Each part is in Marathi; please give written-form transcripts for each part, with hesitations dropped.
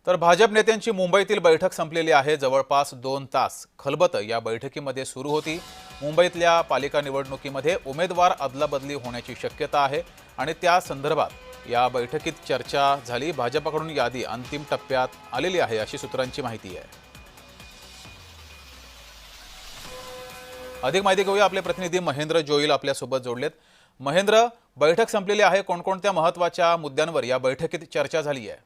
तर भाजप नेत्यांची मुंबईतील बैठक संपलेली आहे। जवळपास 2 तास खलबत या बैठकीमध्ये सुरू होती। मुंबईतल्या पालिका निवडणुकीमध्ये उमेदवार अदलाबदली होण्याची शक्यता आहे आणि त्या संदर्भात या बैठकीत चर्चा झाली। भाजपकडून यादी अंतिम टप्प्यात आलेली आहे अशी सूत्रांची माहिती आहे। अधिक माहिती घेऊया, आपले प्रतिनिधी महेंद्र जोईल आपल्या सोबत जोडलेत। महेंद्र, बैठक संपलेली आहे, कोणकोणत्या महत्त्वाच्या मुद्द्यांवर या बैठकीत चर्चा झाली आहे?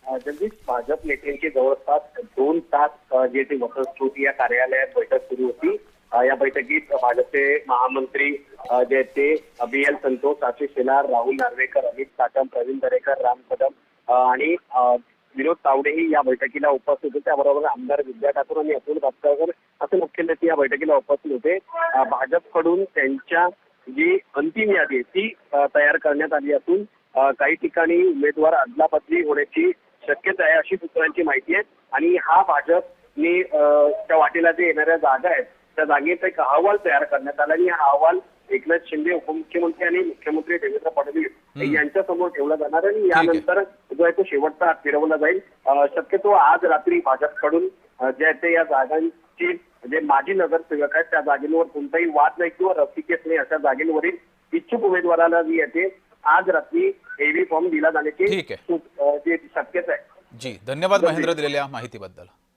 जगदीश, भाजप नेत्यांची जवळपास 2 तास जे ते वसंतकृती या कार्यालयात बैठक सुरू होती। या बैठकीत भाजपचे महामंत्री जे आहेत ते BL संतोष, आशिष शेलार, राहुल नार्वेकर, अमित साटम, प्रवीण दरेकर, राम कदम आणि विनोद तावडेही या बैठकीला उपस्थित होते। त्याबरोबर आमदार विद्या ठाकूर आणि अतुल भातखळकर असे मुख्य नेते या बैठकीला उपस्थित होते। भाजपकडून त्यांच्या जी अंतिम यादी आहे ती तयार करण्यात आली असून काही ठिकाणी उमेदवार अदलाबदली होण्याची शक्यता आहे अशी सूत्रांची माहिती आहे। आणि हा भाजपने त्या वाटेला जे येणाऱ्या जागा आहेत त्या जागेचा एक अहवाल तयार करण्यात आला आणि हा अहवाल एकनाथ शिंदे उपमुख्यमंत्री आणि मुख्यमंत्री देवेंद्र फडणवीस यांच्या समोर ठेवला जाणार आणि यानंतर जो आहे तो शेवटचा हात फिरवला जाईल। शक्यतो आज रात्री भाजपकडून जे आहे ते या जागांची जे माजी नगरसेवक आहेत त्या जागेवर कोणताही वाद नाही किंवा रस्तिकेस नाही अशा जागेवरील इच्छुक उमेदवाराला जी येते आज रात्री एव्ही फॉर्म दिला जाण्याची जी शक्यता आहे। जी, धन्यवाद महेंद्र दिलेल्या माहितीबद्दल।